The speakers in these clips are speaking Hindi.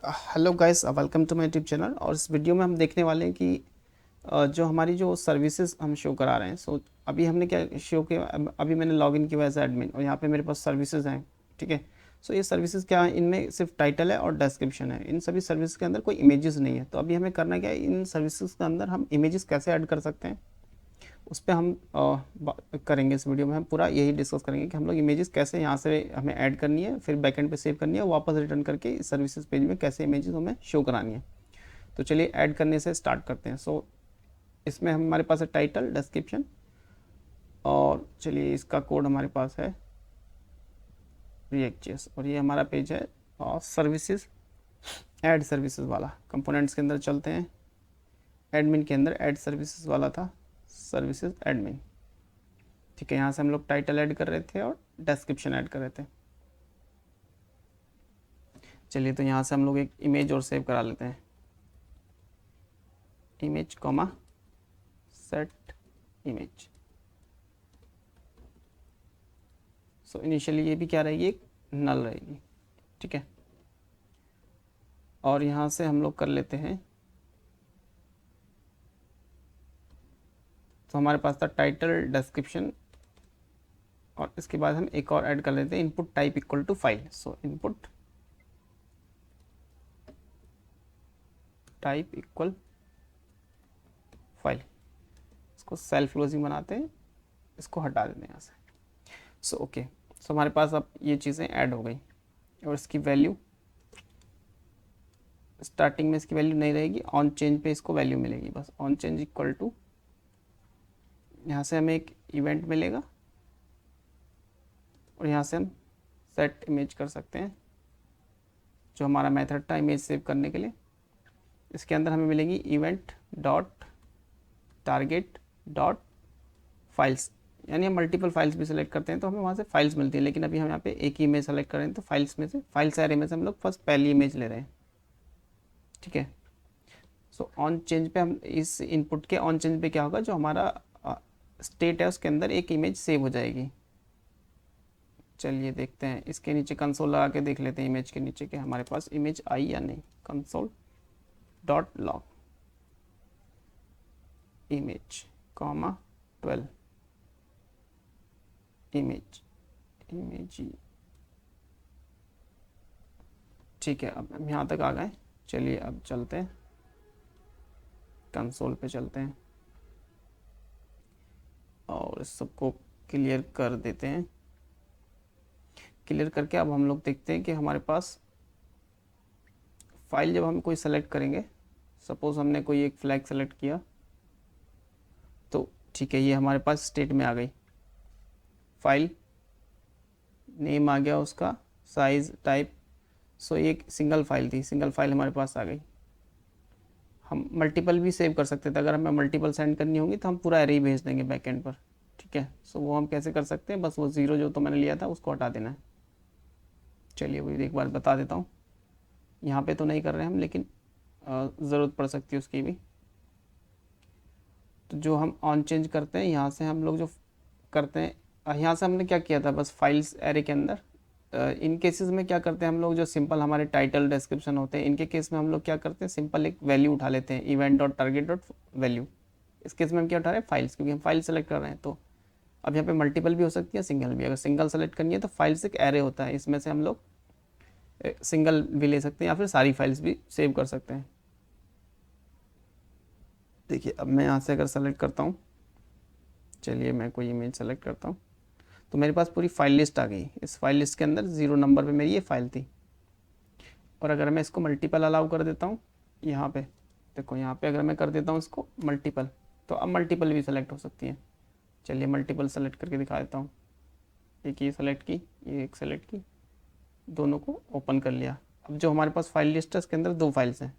Hello guys, welcome to my YouTube channel. और इस वीडियो में हम देखने वाले हैं कि जो हमारी जो सर्विसेज हम शो करा रहे हैं। अभी हमने क्या शो किया, अभी मैंने लॉगिन किया एज एडमिन और यहाँ पे मेरे पास सर्विसेज हैं। ठीक है। ये सर्विसेज क्या है, इनमें सिर्फ टाइटल है और डिस्क्रिप्शन है। इन सभी सर्विसेज के अंदर कोई इमेजेस नहीं है। तो अभी हमें करना क्या है, इन सर्विसेज के अंदर हम इमेजेस कैसे ऐड कर सकते हैं उस पर हम करेंगे। इस वीडियो में हम पूरा यही डिस्कस करेंगे कि हम लोग इमेजेस कैसे यहाँ से हमें ऐड करनी है, फिर बैकएंड पे सेव करनी है, वापस रिटर्न करके इस सर्विसेज पेज में कैसे इमेजेस हमें शो करानी है। तो चलिए ऐड करने से स्टार्ट करते हैं। इसमें हमारे पास है टाइटल, डिस्क्रिप्शन, और चलिए इसका कोड हमारे पास है React.js। और ये हमारा पेज है और सर्विसेज, ऐड सर्विसेज वाला। कंपोनेंट्स के अंदर चलते हैं, एडमिन के अंदर ऐड सर्विसेज वाला था, सर्विसेज एडमिन। ठीक है, यहाँ से हम लोग टाइटल ऐड कर रहे थे और डिस्क्रिप्शन ऐड कर रहे थे। चलिए तो यहाँ से हम लोग एक इमेज और सेव करा लेते हैं, image comma set image. Initially ये भी क्या रहेगी, एक नल रहेगी। ठीक है। और यहाँ से हम लोग कर लेते हैं, तो हमारे पास था टाइटल, डिस्क्रिप्शन, और इसके बाद हम एक और ऐड कर लेते हैं, input type equal to file. Input type equal file. इसको सेल्फ क्लोजिंग बनाते हैं, इसको हटा देते हैं यहाँ से। ओके। हमारे पास अब ये चीज़ें ऐड हो गई। और इसकी वैल्यू स्टार्टिंग में इसकी वैल्यू नहीं रहेगी, ऑन चेंज पे इसको वैल्यू मिलेगी। बस ऑन चेंज इक्वल टू, यहाँ से हमें एक इवेंट मिलेगा और यहाँ से हम सेट इमेज कर सकते हैं, जो हमारा मेथड था इमेज सेव करने के लिए। इसके अंदर हमें मिलेगी event dot target dot files, यानी हम मल्टीपल फाइल्स भी सेलेक्ट करते हैं तो हमें वहाँ से फाइल्स मिलती है। लेकिन अभी हम यहाँ पे एक ही इमेज सेलेक्ट कर रहे हैं, तो फाइल्स में से, फाइल्स एरे में से हम लोग फर्स्ट पहली इमेज ले रहे हैं। ठीक है। ऑन चेंज पे हम इस इनपुट के ऑन चेंज पे क्या होगा, जो हमारा स्टेट है उसके अंदर एक इमेज सेव हो जाएगी। चलिए देखते हैं, इसके नीचे कंसोल लगा के देख लेते हैं इमेज के नीचे कि हमारे पास इमेज आई या नहीं। Console dot log image comma 12 image image. ठीक है, अब हम यहाँ तक आ गए। चलिए अब चलते हैं, कंसोल पे चलते हैं और इस सबको क्लियर कर देते हैं। क्लियर करके अब हम लोग देखते हैं कि हमारे पास फाइल जब हम कोई सेलेक्ट करेंगे, सपोज हमने कोई एक फ्लैग सेलेक्ट किया, तो ठीक है, ये हमारे पास स्टेट में आ गई। फाइल नेम आ गया उसका, साइज, टाइप। ये एक सिंगल फाइल थी, सिंगल फाइल हमारे पास आ गई। हम मल्टीपल भी सेव कर सकते थे, अगर हमें मल्टीपल सेंड करनी होगी तो हम पूरा एरे ही भेज देंगे बैकएंड पर। ठीक है। वो हम कैसे कर सकते हैं, बस वो ज़ीरो जो तो मैंने लिया था उसको हटा देना है। चलिए वो एक बार बता देता हूँ। यहाँ पे तो नहीं कर रहे हम, लेकिन ज़रूरत पड़ सकती है उसकी भी। तो जो हम ऑन चेंज करते हैं, यहाँ से हम लोग जो करते हैं, यहाँ से हमने क्या किया था, बस फाइल्स एरे के अंदर इन केसेस में क्या करते हैं हम लोग, जो सिंपल हमारे टाइटल डिस्क्रिप्शन होते हैं, इनके केस में हम लोग क्या करते हैं, सिंपल एक वैल्यू उठा लेते हैं, event dot target dot value. इस केस में हम क्या उठा रहे हैं, फाइल्स, क्योंकि हम फाइल सेलेक्ट कर रहे हैं। तो अब यहाँ पे मल्टीपल भी हो सकती है, सिंगल भी। अगर सिंगल सेलेक्ट करनी है तो फाइल्स एक एरे होता है, इसमें से हम लोग सिंगल भी ले सकते हैं या फिर सारी फाइल्स भी सेव कर सकते हैं। देखिए अब मैं यहाँ से अगर सेलेक्ट करता हूँ, चलिए मैं कोई इमेज सेलेक्ट करता हूँ, तो मेरे पास पूरी फाइल लिस्ट आ गई। इस फाइल लिस्ट के अंदर 0 नंबर पे मेरी ये फाइल थी। और अगर मैं इसको मल्टीपल अलाउ कर देता हूँ, यहाँ पे देखो, यहाँ पे अगर मैं कर देता हूँ इसको मल्टीपल, तो अब मल्टीपल भी सेलेक्ट हो सकती है। चलिए मल्टीपल सेलेक्ट करके दिखा देता हूँ। एक ये सेलेक्ट की, ये एक सेलेक्ट की, दोनों को ओपन कर लिया। अब जो हमारे पास फाइल लिस्ट है उसके अंदर 2 फाइल्स हैं,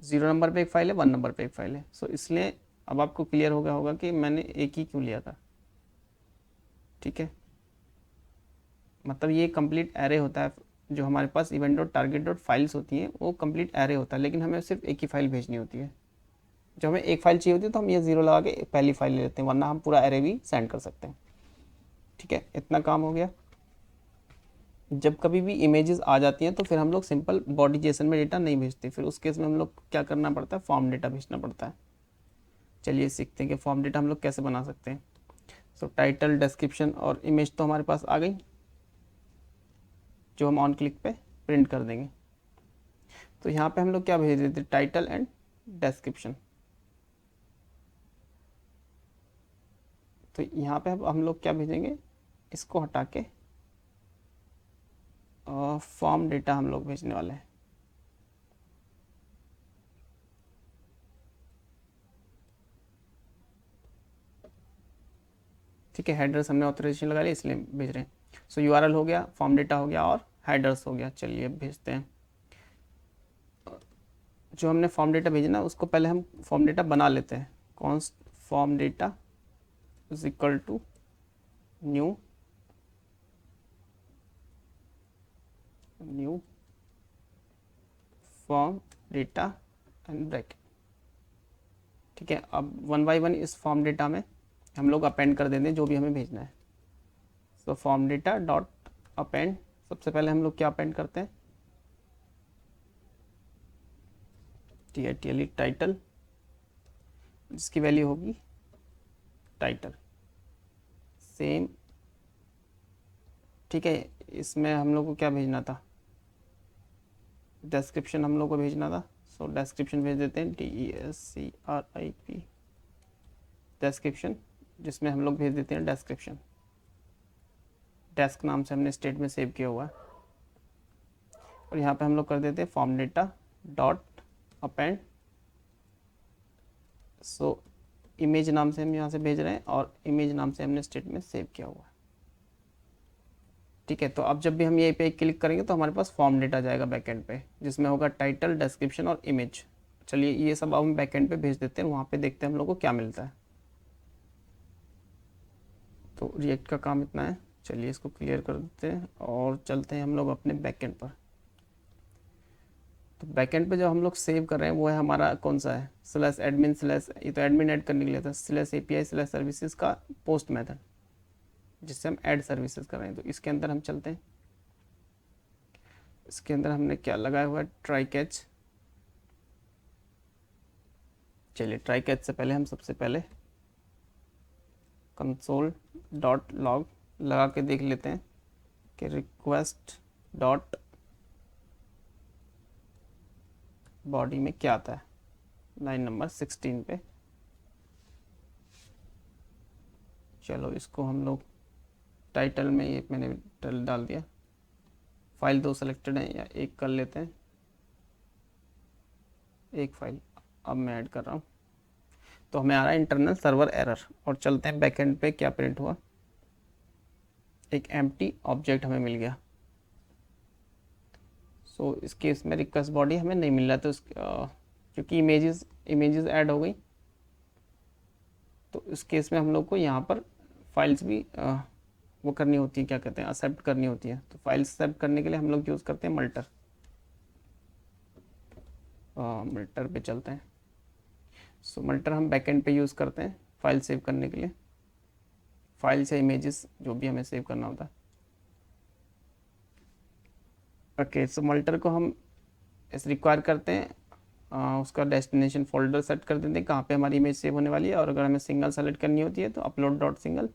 0 नंबर पे एक फाइल है, 1 नंबर पे एक फाइल है। इसलिए अब आपको क्लियर हो गया होगा कि मैंने एक ही क्यों लिया था। ठीक है, मतलब ये कंप्लीट एरे होता है। जो हमारे पास event dot target dot files होती हैं वो कंप्लीट एरे होता है, लेकिन हमें सिर्फ एक ही फाइल भेजनी होती है। जब हमें एक फाइल चाहिए होती है तो हम ये 0 लगा के पहली फाइल ले लेते हैं, वरना हम पूरा एरे भी सेंड कर सकते हैं। ठीक है, इतना काम हो गया। जब कभी भी इमेजेस आ जाती हैं तो फिर हम लोग सिंपल बॉडी जेसन में डेटा नहीं भेजते, फिर उस केस में हम लोग क्या करना पड़ता है, फॉर्म डेटा भेजना पड़ता है। चलिए सीखते हैं कि फॉर्म डेटा हम लोग कैसे बना सकते हैं। सो टाइटल, डिस्क्रिप्शन और इमेज तो हमारे पास आ गई, जो हम ऑन क्लिक पे प्रिंट कर देंगे। तो यहाँ पे हम लोग क्या भेज देते हैं, टाइटल एंड डिस्क्रिप्शन। तो यहाँ पे हम लोग क्या भेजेंगे, इसको हटा के फॉर्म डेटा हम लोग भेजने वाले हैं। ठीक है, हेडर्स हमने ऑथराइजेशन लगा लिया इसलिए भेज रहे हैं। सो यूआरएल हो गया, फॉर्म डेटा हो गया और हेडर्स हो गया। चलिए भेजते हैं। जो हमने फॉर्म डेटा भेजना उसको पहले हम फॉर्म डेटा बना लेते हैं। Const form data is equal to new form data and bracket. ठीक है, अब वन बाय वन इस फॉर्म डेटा में हम लोग अपेंड कर देते हैं जो भी हमें भेजना है। तो फॉर्म डेटा डॉट अपेंड, सबसे पहले हम लोग क्या अपेंड करते हैं, टीएलई टाइटल, जिसकी वैल्यू होगी टाइटल सेम। ठीक है, इसमें हम लोग को क्या भेजना था, डिस्क्रिप्शन हम लोग को भेजना था। सो डिस्क्रिप्शन भेज देते हैं, DESCRIP डिस्क्रिप्शन, जिसमें हम लोग भेज देते हैं डिस्क्रिप्शन। डेस्क नाम से हमने स्टेट में सेव किया हुआ है। और यहाँ पे हम लोग कर देते हैं form data dot append. So image नाम से हम यहाँ से भेज रहे हैं और इमेज नाम से हमने स्टेट में सेव किया हुआ है। ठीक है, तो अब जब भी हम ये पे क्लिक करेंगे तो हमारे पास फॉर्म डेटा जाएगा बैकएंड पे, जिसमें होगा टाइटल, डिस्क्रिप्शन और इमेज। चलिए ये सब अब हम बैकएंड पे भेज देते हैं, वहाँ पे देखते हैं हम लोग को क्या मिलता है। तो रिएक्ट का काम इतना है। चलिए इसको क्लियर कर देते हैं और चलते हैं हम लोग अपने बैकएंड पर। तो बैकएंड पे जो हम लोग सेव कर रहे हैं वो है हमारा कौन सा है, स्लैश एडमिन स्लैश, ये तो एडमिन ऐड करने के लिए था, स्लैश API स्लैश सर्विसेज का पोस्ट मेथड, जिससे हम ऐड सर्विसेज कर रहे हैं। तो इसके अंदर हम चलते हैं। इसके अंदर हमने क्या लगाया हुआ है, ट्राई कैच। चलिए ट्राई कैच से पहले हम सबसे पहले कंसोल डॉट लॉग लगा के देख लेते हैं कि रिक्वेस्ट डॉट बॉडी में क्या आता है, लाइन नंबर 16 पे। चलो इसको हम लोग टाइटल में, ये मैंने टाइटल डाल दिया। फाइल 2 सेलेक्टेड है, या एक कर लेते हैं, एक फाइल अब मैं ऐड कर रहा हूँ। तो हमें आ रहा है इंटरनल सर्वर एरर। और चलते हैं बैकएंड पे क्या प्रिंट हुआ, एक एम्प्टी ऑब्जेक्ट हमें मिल गया। सो इस केस में रिक्वेस्ट बॉडी हमें नहीं मिल रहा, तो क्योंकि इमेजेस ऐड हो गई, तो इस केस में हम लोग को यहाँ पर फाइल्स भी वो करनी होती है, क्या कहते हैं, एक्सेप्ट करनी होती है। तो फाइल्स एक्सेप्ट करने के लिए हम लोग यूज़ करते हैं मल्टर। मल्टर पे चलते हैं। सो मल्टर हम बैकएंड पे यूज़ करते हैं फाइल सेव करने के लिए, फाइल्स या इमेजेस जो भी हमें सेव करना होता है। ओके, सो मल्टर को हम इस रिक्वायर करते हैं, उसका डेस्टिनेशन फोल्डर सेट कर देते हैं कहाँ पे हमारी इमेज सेव होने वाली है। और अगर हमें सिंगल सेलेक्ट करनी होती है तो अपलोड डॉट सिंगल,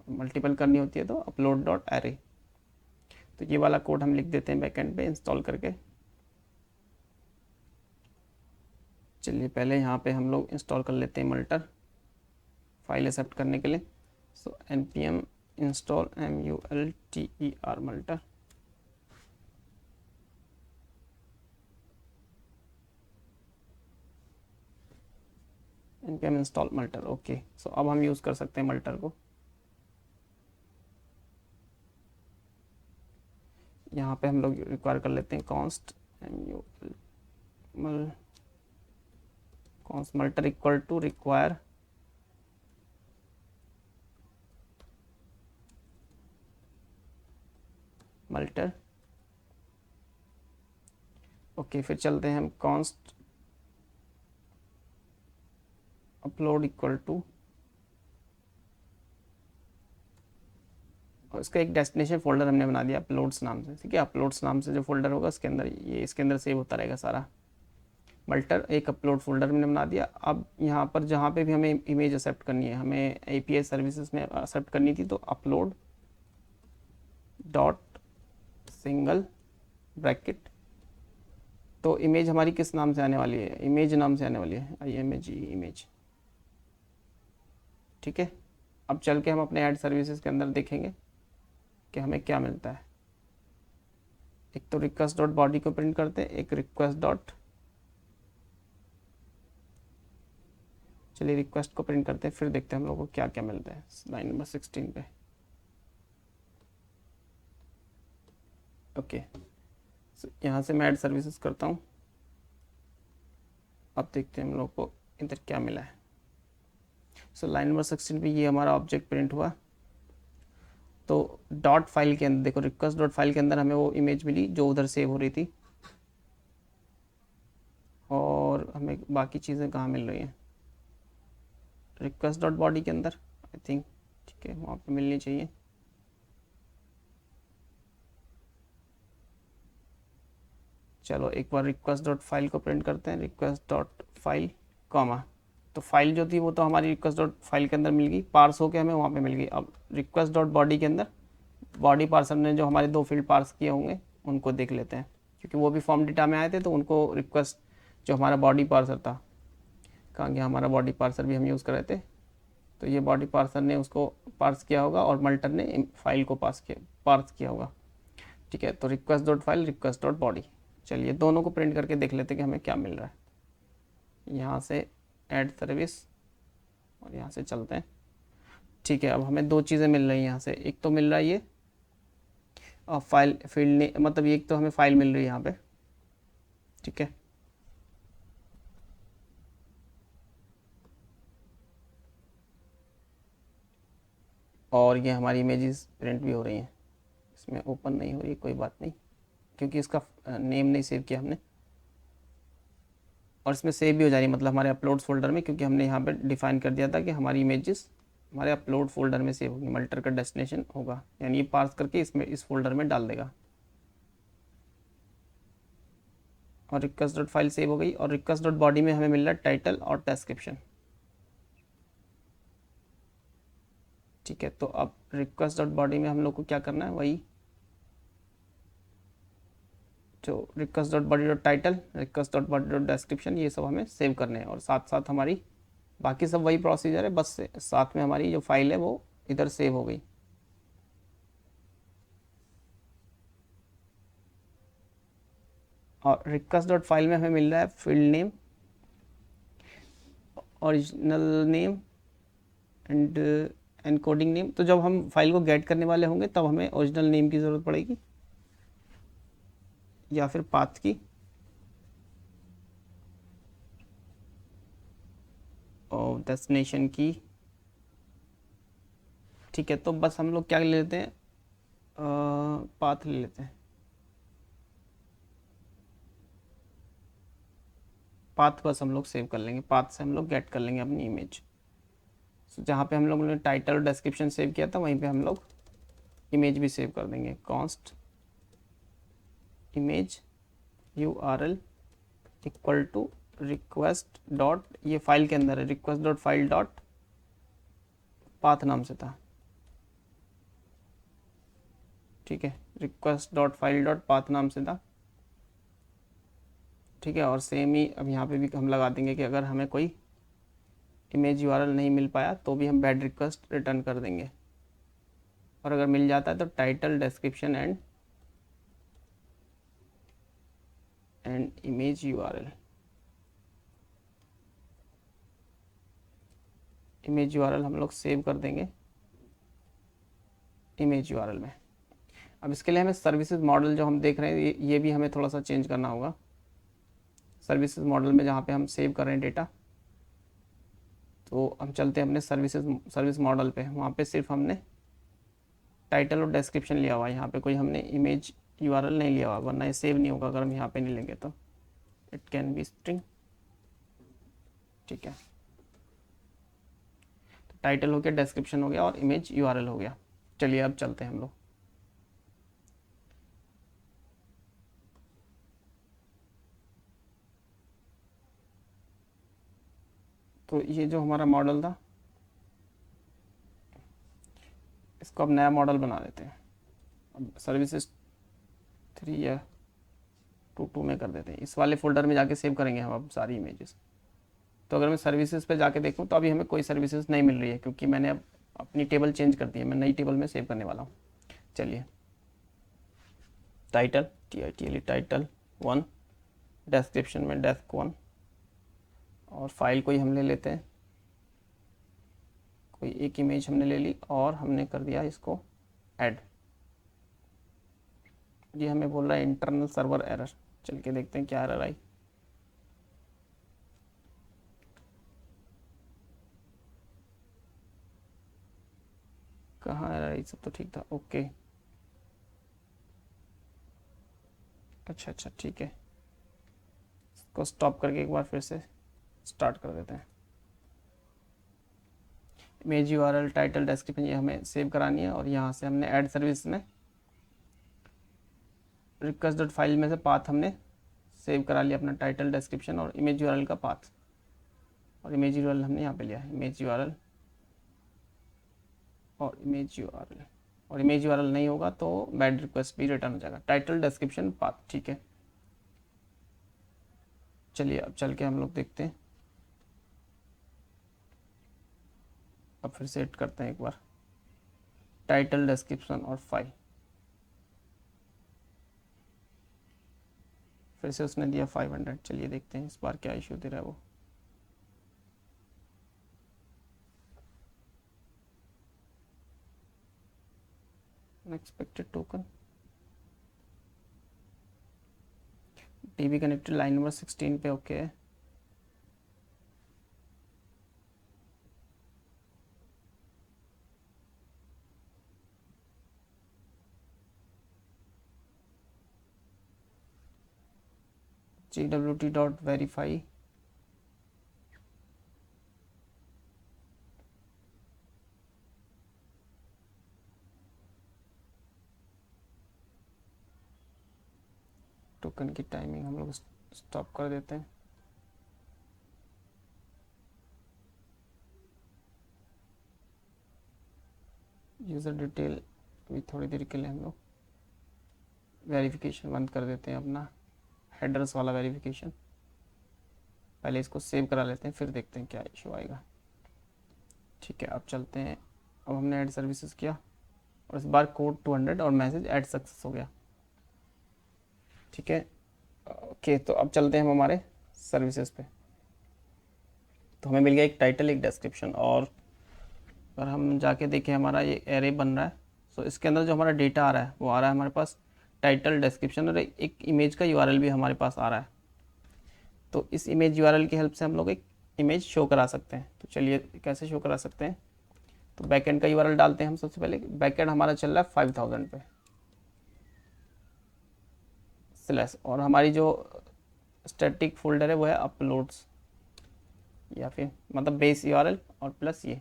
मल्टीपल करनी होती है तो अपलोड डॉट एरे। तो ये वाला कोड हम लिख देते हैं बैकएंड पे इंस्टॉल करके। चलिए पहले यहाँ पे हम लोग इंस्टॉल कर लेते हैं मल्टर फाइल एक्सेप्ट करने के लिए। So npm install multer multer. npm install multer. Okay, so अब हम यूज़ कर सकते हैं मल्टर को। यहाँ पे हम लोग रिक्वायर कर लेते हैं const multer equal to require multer. Okay, फिर चलते हैं हम कॉन्स्ट अपलोड इक्वल टू और इसका एक डेस्टिनेशन फोल्डर हमने बना दिया अपलोड्स नाम से, ठीक है। अपलोड्स नाम से जो फोल्डर होगा उसके अंदर ये इसके अंदर सेव होता रहेगा सारा। मल्टर एक अपलोड फोल्डर हमने बना दिया। अब यहाँ पर जहाँ पे भी हमें इमेज एक्सेप्ट करनी है, हमें API सर्विसेज में एक्सेप्ट करनी थी, तो अपलोड डॉट सिंगल ब्रैकेट, तो इमेज हमारी किस नाम से आने वाली है, इमेज नाम से आने वाली है, IMAG इमेज, ठीक है। अब चल के हम अपने ऐड सर्विसेज के अंदर देखेंगे कि हमें क्या मिलता है। एक तो रिक्वेस्ट डॉट बॉडी को प्रिंट करते हैं, एक रिक्वेस्ट डॉट, चलिए रिक्वेस्ट को प्रिंट करते हैं, फिर देखते हैं हम लोग को क्या क्या मिलता है लाइन नंबर 16 पे। ओके, यहाँ से मैं ऐड सर्विसेज करता हूँ। अब देखते हैं हम लोग को इधर क्या मिला है। सो लाइन नंबर 16 पे ये हमारा ऑब्जेक्ट प्रिंट हुआ। तो डॉट फाइल के अंदर देखो, रिक्वेस्ट डॉट फाइल के अंदर हमें वो इमेज मिली जो उधर सेव हो रही थी, और हमें बाकी चीज़ें कहाँ मिल रही हैं, रिक्वेस्ट डॉट बॉडी के अंदर आई थिंक, ठीक है, वहाँ पे मिलनी चाहिए। चलो एक बार रिक्वेस्ट डॉट फाइल को प्रिंट करते हैं, रिक्वेस्ट डॉट फाइल कॉमा, तो फाइल जो थी वो तो हमारी रिक्वेस्ट डॉट फाइल के अंदर मिल गई, पार्स होके हमें वहाँ पे मिल गई। अब रिक्वेस्ट डॉट बॉडी के अंदर बॉडी पार्सर ने जो हमारे 2 फील्ड पार्स किए होंगे उनको देख लेते हैं, क्योंकि वो भी फॉर्म डेटा में आए थे, तो उनको रिक्वेस्ट जो हमारा बॉडी पार्सर था, कहाँ गया हमारा बॉडी पार्सर भी हम यूज़ कर रहे थे, तो ये बॉडी पार्सर ने उसको पार्स किया होगा और मल्टर ने फाइल को पार्स किया होगा, ठीक है। तो request dot file, request dot body, चलिए दोनों को प्रिंट करके देख लेते हैं कि हमें क्या मिल रहा है। यहाँ से ऐड सर्विस और यहाँ से चलते हैं, ठीक है। अब हमें 2 चीज़ें मिल रही हैं यहाँ से, एक तो मिल रहा है ये फाइल फील्ड ने, मतलब एक तो हमें फाइल मिल रही है यहाँ पे, ठीक है। और ये हमारी इमेजेस प्रिंट भी हो रही हैं, इसमें ओपन नहीं हो रही, कोई बात नहीं, क्योंकि इसका नेम नहीं सेव किया हमने, और इसमें सेव भी हो जा रही है, मतलब हमारे अपलोड्स फोल्डर में, क्योंकि हमने यहाँ पे डिफाइन कर दिया था कि हमारी इमेजेस हमारे अपलोड फोल्डर में सेव होगी, मल्टर का डेस्टिनेशन होगा, यानी ये पार्स करके इसमें इस फोल्डर में डाल देगा। और रिक्वेस्ट डॉट फाइल सेव हो गई, और रिक्वेस्ट डॉट बॉडी में हमें मिल रहा है टाइटल और डिस्क्रिप्शन, ठीक है। तो अब रिक्वेस्ट डॉट बॉडी में हम लोग को क्या करना है, वही जो request dot body dot title, request dot body dot description, ये सब हमें सेव करने हैं, और साथ साथ हमारी बाकी सब वही प्रोसीजर है, बस साथ में हमारी जो फाइल है वो इधर सेव हो गई। और रिक्वेस्ट डॉट फाइल में हमें मिल रहा है field name, original name and encoding name. तो जब हम फाइल को गेट करने वाले होंगे तब हमें ओरिजिनल नेम की ज़रूरत पड़ेगी, या फिर पाथ की, और डेस्टिनेशन की, ठीक है। तो बस हम लोग क्या ले लेते हैं, पाथ ले लेते हैं, पाथ बस हम लोग सेव कर लेंगे, पाथ से हम लोग गेट कर लेंगे अपनी इमेज। जहाँ पे हम लोगों ने टाइटल और डिस्क्रिप्शन सेव किया था वहीं पे हम लोग इमेज भी सेव कर देंगे। Const image URL equal to request dot, ये फाइल के अंदर है, request dot file dot path नाम से था, ठीक है, request dot file dot path नाम से था, ठीक है। और सेम ही अब यहाँ पे भी हम लगा देंगे कि अगर हमें कोई इमेज URL नहीं मिल पाया तो भी हम बैड रिक्वेस्ट रिटर्न कर देंगे, और अगर मिल जाता है तो title description and image URL, image URL हम लोग सेव कर देंगे इमेज URL में। अब इसके लिए हमें सर्विसेज मॉडल जो हम देख रहे हैं ये भी हमें थोड़ा सा चेंज करना होगा। सर्विसेज मॉडल में जहाँ पे हम सेव कर रहे हैं डेटा, तो हम चलते हैं अपने सर्विस मॉडल पे, वहाँ पे सिर्फ हमने टाइटल और डिस्क्रिप्शन लिया हुआ है, यहाँ पे कोई हमने इमेज URL नहीं लिया हुआ, वरना ये सेव नहीं होगा अगर हम यहाँ पे नहीं लेंगे तो। इट कैन बी स्ट्रिंग, ठीक है। तो टाइटल हो गया, डिस्क्रिप्शन हो गया और इमेज URL हो गया। चलिए अब चलते हैं हम लोग। तो ये जो हमारा मॉडल था, इसको अब नया मॉडल बना देते हैं। अब सर्विसेज 3 या 2 में कर देते हैं। इस वाले फोल्डर में जाके सेव करेंगे हम अब सारी इमेजेस। तो अगर मैं सर्विसेज पे जाके देखूँ तो अभी हमें कोई सर्विसेज नहीं मिल रही है, क्योंकि मैंने अब अपनी टेबल चेंज कर दी है। मैं नई टेबल में सेव करने वाला हूँ। चलिए, टाइटल TITLE टाइटल 1, डिस्क्रिप्शन में डेस्क 1, और फाइल कोई हम ले लेते हैं। कोई एक इमेज हमने ले ली और हमने कर दिया इसको ऐड। ये हमें बोल रहा है इंटरनल सर्वर एरर। चल के देखते हैं क्या एरर आई। कहाँ एरर आई? सब तो ठीक था। ओके, अच्छा ठीक है। इसको स्टॉप करके एक बार फिर से स्टार्ट कर देते हैं। इमेज URL टाइटल डिस्क्रिप्शन ये हमें सेव करानी है, और यहाँ से हमने ऐड सर्विस में रिक्वेस्ट डॉट फाइल में से पाथ हमने सेव करा लिया अपना टाइटल डिस्क्रिप्शन और इमेज URL का पाथ। और इमेज URL हमने यहाँ पे लिया है, इमेज URL और इमेज URL। और इमेज URL नहीं होगा तो बैड रिक्वेस्ट भी रिटर्न हो जाएगा। टाइटल डिस्क्रिप्शन पाथ, ठीक है। चलिए अब चल के हम लोग देखते हैं। अब फिर सेट करते हैं एक बार टाइटल डिस्क्रिप्शन और फाइल। फिर से उसने दिया 500। चलिए देखते हैं इस बार क्या इशू दे रहा है वो। Unexpected token, DB connected line number 16 पे। Okay, GWT dot verify. Token की टाइमिंग हम लोग स्टॉप कर देते हैं। यूज़र डिटेल भी थोड़ी देर के लिए हम लोग वेरिफिकेशन बंद कर देते हैं अपना, हेडर्स वाला वेरिफिकेशन। पहले इसको सेव करा लेते हैं, फिर देखते हैं क्या इशू आएगा। ठीक है, अब चलते हैं। अब हमने ऐड सर्विसेज किया और इस बार कोड 200 और मैसेज ऐड सक्सेस हो गया। ठीक है, ओके। तो अब चलते हैं हम हमारे सर्विसेज पे। तो हमें मिल गया एक टाइटल, एक डिस्क्रिप्शन, और अगर हम जाके देखें हमारा ये एरे बन रहा है। सो इसके अंदर जो हमारा डेटा आ रहा है वो आ रहा है हमारे पास टाइटल, डिस्क्रिप्शन और एक इमेज का URL भी हमारे पास आ रहा है। तो इस इमेज URL की हेल्प से हम लोग एक इमेज शो करा सकते हैं। तो चलिए कैसे शो करा सकते हैं। तो बैकएंड का URL डालते हैं हम सबसे पहले। बैकएंड हमारा चल रहा है 5000 पे स्लैश, और हमारी जो स्टैटिक फोल्डर है वो है अपलोड्स, या फिर मतलब बेस URL और प्लस ये।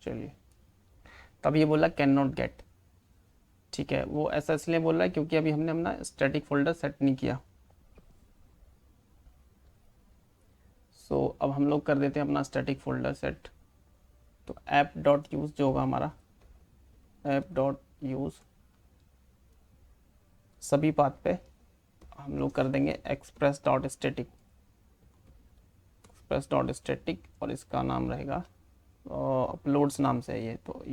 चलिए, तब ये बोला कैन नॉट गेट। ठीक है, वो ऐसा इसलिए बोल रहा है क्योंकि अभी हमने अपना स्टैटिक फोल्डर सेट नहीं किया। सो अब हम लोग कर देते हैं अपना स्टैटिक फोल्डर सेट। तो ऐप डॉट यूज़ जो होगा हमारा, ऐप डॉट यूज़ सभी पाथ पे हम लोग कर देंगे express dot static, express dot static, और इसका नाम रहेगा अपलोड्स नाम से है ये। तो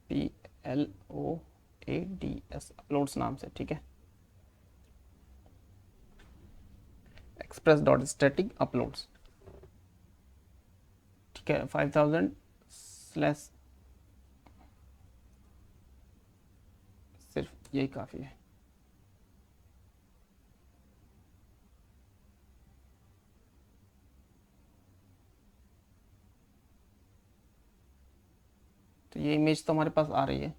UPLOADS अपलोड्स नाम से। ठीक है, एक्सप्रेस डॉट स्टैटिक अपलोड्स। ठीक है, 5000 स्लैश, सिर्फ यही काफ़ी है। तो ये इमेज तो हमारे पास आ रही है,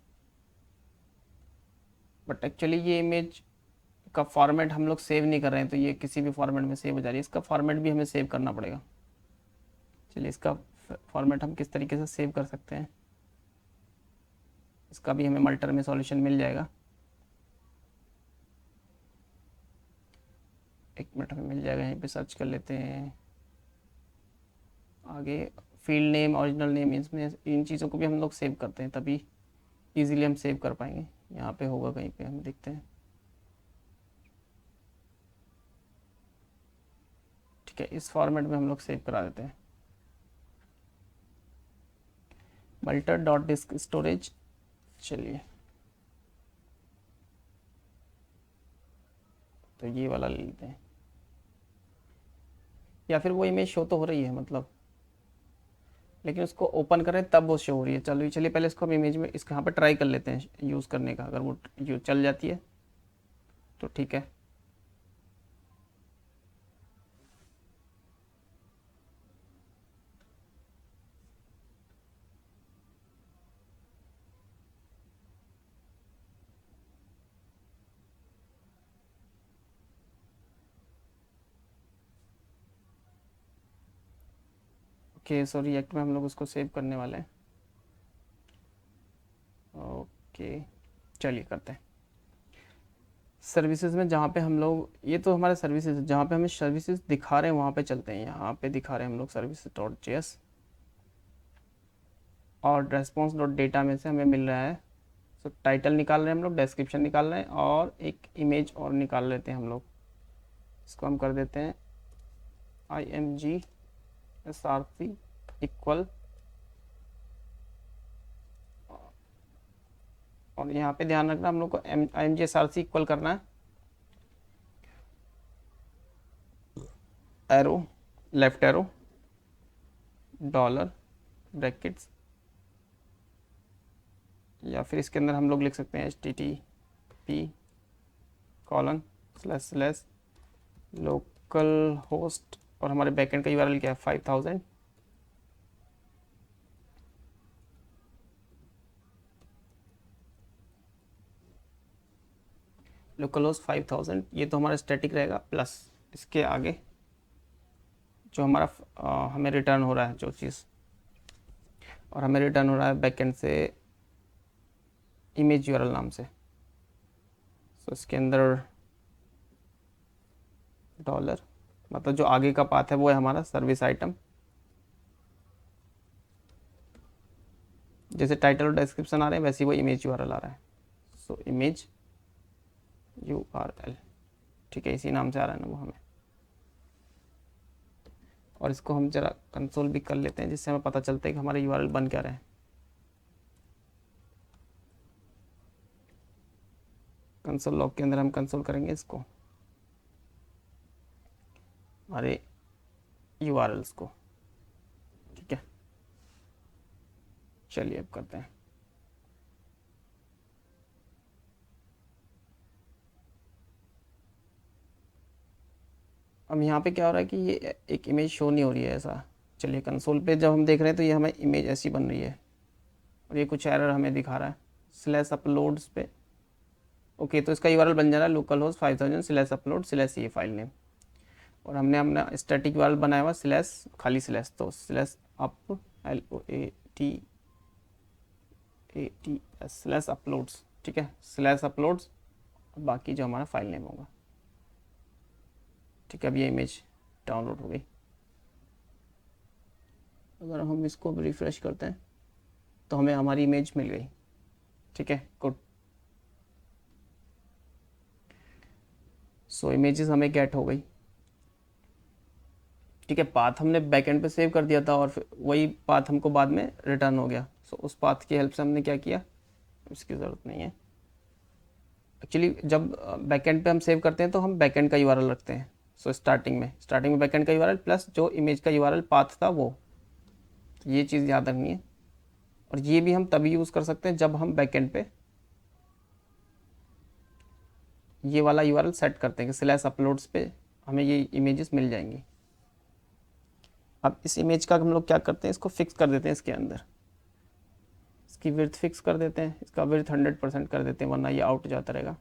बट एक्चुअली ये इमेज का फॉर्मेट हम लोग सेव नहीं कर रहे हैं, तो ये किसी भी फॉर्मेट में सेव हो जा रही है। इसका फॉर्मेट भी हमें सेव करना पड़ेगा। चलिए इसका फॉर्मेट हम किस तरीके से सेव कर सकते हैं, इसका भी हमें मल्टर में सॉल्यूशन मिल जाएगा। एक मिनट में मिल जाएगा, यहीं पे सर्च कर लेते हैं। आगे फील्ड नेम, ओरिजिनल नेम, इसमें इन चीज़ों को भी हम लोग सेव करते हैं, तभी इजीली हम सेव कर पाएंगे। यहाँ पे होगा कहीं पे, हम देखते हैं। ठीक है, इस फॉर्मेट में हम लोग सेव करा देते हैं। मल्टर डॉट डिस्क स्टोरेज, चलिए तो ये वाला ले लेते हैं, या फिर वो इमेज शो तो हो रही है मतलब, लेकिन उसको ओपन करें तब वो शो हो रही है। चलो चलिए पहले इसको हम इमेज में इसके यहाँ पर ट्राई कर लेते हैं यूज़ करने का। अगर वो चल जाती है तो ठीक है। ओके, सो रिएक्ट में हम लोग उसको सेव करने वाले हैं। ओके, चलिए करते हैं। सर्विसेज में जहाँ पे हम लोग, ये तो हमारे सर्विसेज, जहाँ पे हमें सर्विसेज दिखा रहे हैं वहाँ पे चलते हैं। यहाँ पे दिखा रहे हैं हम लोग सर्विसेज डॉट जेएस, और रेस्पॉन्स डॉट डेटा में से हमें मिल रहा है। सो टाइटल निकाल रहे हैं हम लोग, डिस्क्रिप्शन निकाल रहे हैं, और एक इमेज और निकाल लेते हैं हम लोग। इसको हम कर देते हैं img_src इक्वल, और यहाँ पे ध्यान रखना हम लोग को img_src इक्वल करना है arrow, left arrow, dollar, brackets, या फिर इसके अंदर हम लोग लिख सकते हैं http:// लोकल होस्ट, और हमारे बैकएंड का यूआरएल क्या है 5000, लोकल होस्ट 5000। ये तो हमारा स्टैटिक रहेगा, प्लस इसके आगे जो हमारा हमें रिटर्न हो रहा है जो चीज़, और हमें रिटर्न हो रहा है बैकएंड से इमेज यूआरएल नाम से। सो इसके अंदर डॉलर, मतलब जो आगे का पाथ है वो है हमारा सर्विस आइटम। जैसे टाइटल और डिस्क्रिप्शन आ रहे हैं वैसे ही वो इमेज यूआरएल आ रहा है। सो इमेज यूआरएल, ठीक है, इसी नाम से आ रहा है ना वो हमें। और इसको हम जरा कंसोल भी कर लेते हैं, जिससे हमें पता चलता है कि हमारा यूआरएल बन क्या रहा है। कंसोल लॉग के अंदर हम कंसोल करेंगे इसको, हमारे यूआरएल्स को। ठीक है, चलिए अब करते हैं। अब यहाँ पे क्या हो रहा है कि ये एक इमेज शो नहीं हो रही है ऐसा। चलिए कंसोल पे जब हम देख रहे हैं तो ये हमें इमेज ऐसी बन रही है, और ये कुछ एरर हमें दिखा रहा है स्लैश अपलोड्स पे। ओके, तो इसका यूआरएल बन जा रहा है लोकल होस्ट 5000/upload/ ये फाइल नेम, और हमने अपना स्टैटिक यूआरएल बनाया हुआ स्लैश, खाली स्लैश, तो स्लैश अप स्लैश अपलोड्स। ठीक है, स्लैश अपलोड्स, बाकी जो हमारा फाइल नेम होगा। ठीक है, अब ये इमेज डाउनलोड हो गई। अगर हम इसको रिफ्रेश करते हैं तो हमें हमारी इमेज मिल गई। ठीक है, गुड। सो इमेजेस हमें गेट हो गई। ठीक है, पाथ हमने बैकएंड पे सेव कर दिया था, और फिर वही पाथ हमको बाद में रिटर्न हो गया। सो उस पाथ की हेल्प से हमने क्या किया, इसकी ज़रूरत नहीं है। एक्चुअली जब बैकएंड पे हम सेव करते हैं तो हम बैकएंड का यूआरएल रखते हैं। सो स्टार्टिंग में बैकएंड का यूआरएल प्लस जो इमेज का यूआरएल पाथ था वो, तो ये चीज़ याद रखनी है। और ये भी हम तभी यूज़ कर सकते हैं जब हम बैकएंड पे ये वाला यूआरएल सेट करते हैं कि स्लैश अपलोड्स पे हमें ये इमेजेस मिल जाएंगी। अब इस इमेज का हम लोग क्या करते हैं, इसको फिक्स कर देते हैं इसके अंदर। इसकी विड्थ फिक्स कर देते हैं, इसका विड्थ 100% कर देते हैं, वरना ये आउट जाता रहेगा।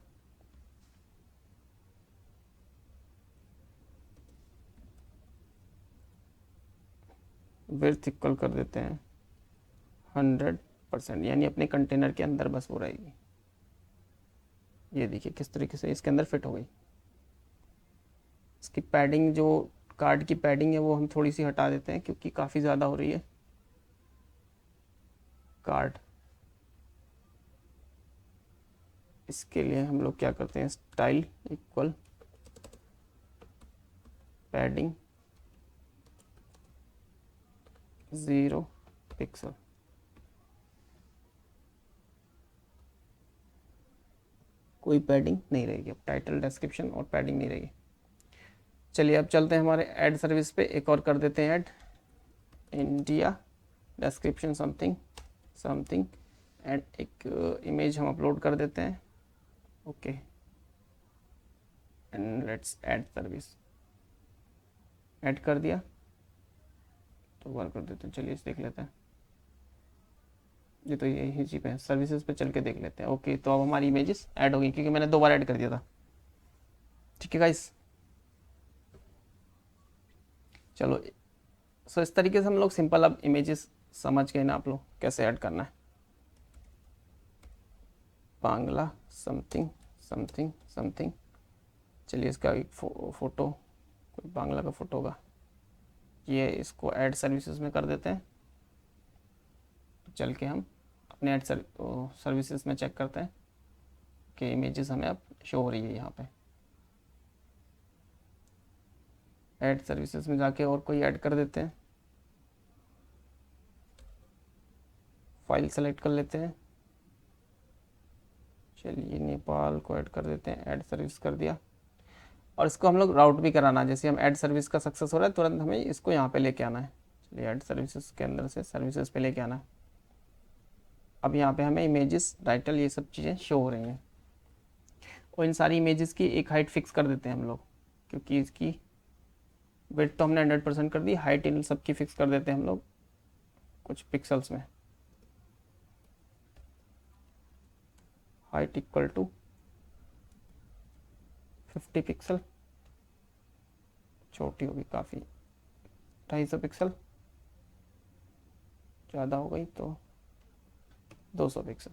विड्थ इक्वल कर देते हैं 100%, यानी अपने कंटेनर के अंदर बस वो रहेगी। ये देखिए किस तरीके से इसके अंदर फिट हो गई। इसकी पैडिंग, जो कार्ड की पैडिंग है वो हम थोड़ी सी हटा देते हैं क्योंकि काफ़ी ज़्यादा हो रही है। कार्ड, इसके लिए हम लोग क्या करते हैं, स्टाइल इक्वल पैडिंग 0 पिक्सल। कोई पैडिंग नहीं रहेगी, अब टाइटल, डिस्क्रिप्शन और पैडिंग नहीं रहेगी। चलिए अब चलते हैं हमारे ऐड सर्विस पे, एक और कर देते हैं add, India description something something, and एक इमेज हम अपलोड कर देते हैं। Okay, and let's add service. Add कर दिया तो वर्क कर देते हैं। चलिए इसे देख लेते हैं। ये तो यही चीज़ है, सर्विसेज पे चल के देख लेते हैं। ओके, तो अब हमारी इमेजेस ऐड हो गई क्योंकि मैंने 2 बार ऐड कर दिया था। ठीक है गाइस, चलो सो इस तरीके से हम लोग सिंपल अब इमेजेस समझ गए ना आप लोग कैसे ऐड करना है। बांग्ला समथिंग समथिंग समथिंग, चलिए इसका एक फोटो, कोई बांग्ला का फोटो होगा, ये इसको ऐड सर्विसेज में कर देते हैं। चल के हम अपने ऐड सर्विसेज में चेक करते हैं कि इमेजेस हमें अब शो हो रही है। यहाँ पे ऐड सर्विसेज में जाके और कोई ऐड कर देते हैं। फाइल सेलेक्ट कर लेते हैं। चलिए नेपाल को ऐड कर देते हैं, ऐड सर्विस कर दिया। और इसको हम लोग राउट भी कराना है, जैसे हम ऐड सर्विस का सक्सेस हो रहा है तुरंत हमें इसको यहाँ पे लेके आना है। चलिए ऐड सर्विसेज के अंदर से सर्विसेज पे लेके आना है। अब यहाँ पे हमें इमेजेस, टाइटल, ये सब चीज़ें शो हो रही हैं। और इन सारी इमेजेस की एक हाइट फिक्स कर देते हैं हम लोग, क्योंकि इसकी विड्थ तो हमने 100% कर दी, हाइट इन सबकी फिक्स कर देते हैं हम लोग कुछ पिक्सल्स में। हाइट इक्वल टू 50 पिक्सल, छोटी होगी काफ़ी, 250 पिक्सल, ज़्यादा हो गई तो 200 पिक्सल।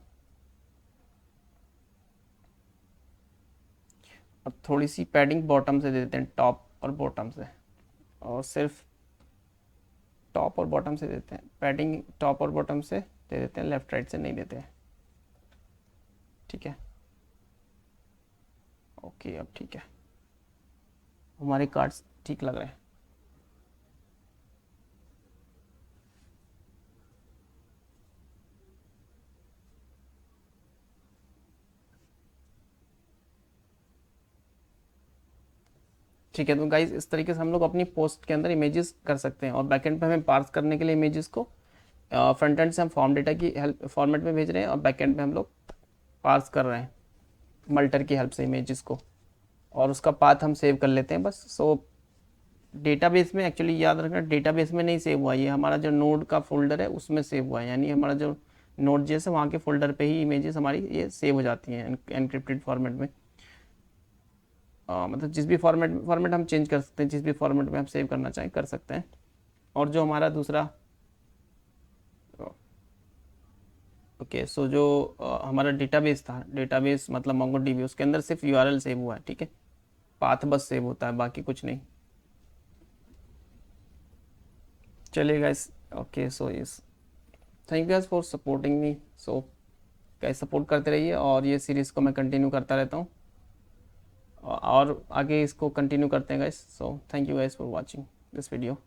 अब थोड़ी सी पैडिंग बॉटम से दे देते हैं, टॉप और बॉटम से, और सिर्फ टॉप और बॉटम से देते हैं पैडिंग, टॉप और बॉटम से दे देते हैं, लेफ्ट राइट से नहीं देते हैं। ठीक है, ओके, अब ठीक है, हमारे कार्ड्स ठीक लग रहे हैं। ठीक है, तो गाइज इस तरीके से हम लोग अपनी पोस्ट के अंदर इमेजेस कर सकते हैं। और बैकएंड पे हमें पार्स करने के लिए इमेजेस को फ्रंट एंड से हम फॉर्म डेटा की हेल्प फॉर्मेट में भेज रहे हैं, और बैकएंड पे हम लोग पार्स कर रहे हैं मल्टर की हेल्प से इमेजेस को, और उसका पाथ हम सेव कर लेते हैं बस। सो डेटाबेस में, एक्चुअली याद रखना, डेटाबेस में नहीं सेव हुआ, ये हमारा जो नोड का फोल्डर है उसमें सेव हुआ है, यानी हमारा जो नोड जैसे वहाँ के फोल्डर पे ही इमेजेस हमारी ये सेव हो जाती हैं एनक्रिप्टेड फॉर्मेट में। मतलब जिस भी फॉर्मेट हम चेंज कर सकते हैं, जिस भी फॉर्मेट में हम सेव करना चाहें कर सकते हैं। और जो हमारा दूसरा, ओके, सो जो हमारा डेटाबेस था, डेटाबेस मतलब मोंगोडीबी, उसके अंदर सिर्फ यूआरएल सेव हुआ है। ठीक है, पाथ बस सेव होता है, बाकी कुछ नहीं। चलिए guys, okay, so yes, thank you guys for supporting me. So guys support करते रहिए, और ये सीरीज़ को मैं कंटिन्यू करता रहता हूँ, और आगे इसको कंटिन्यू करते हैं guys. So thank you guys for watching this video.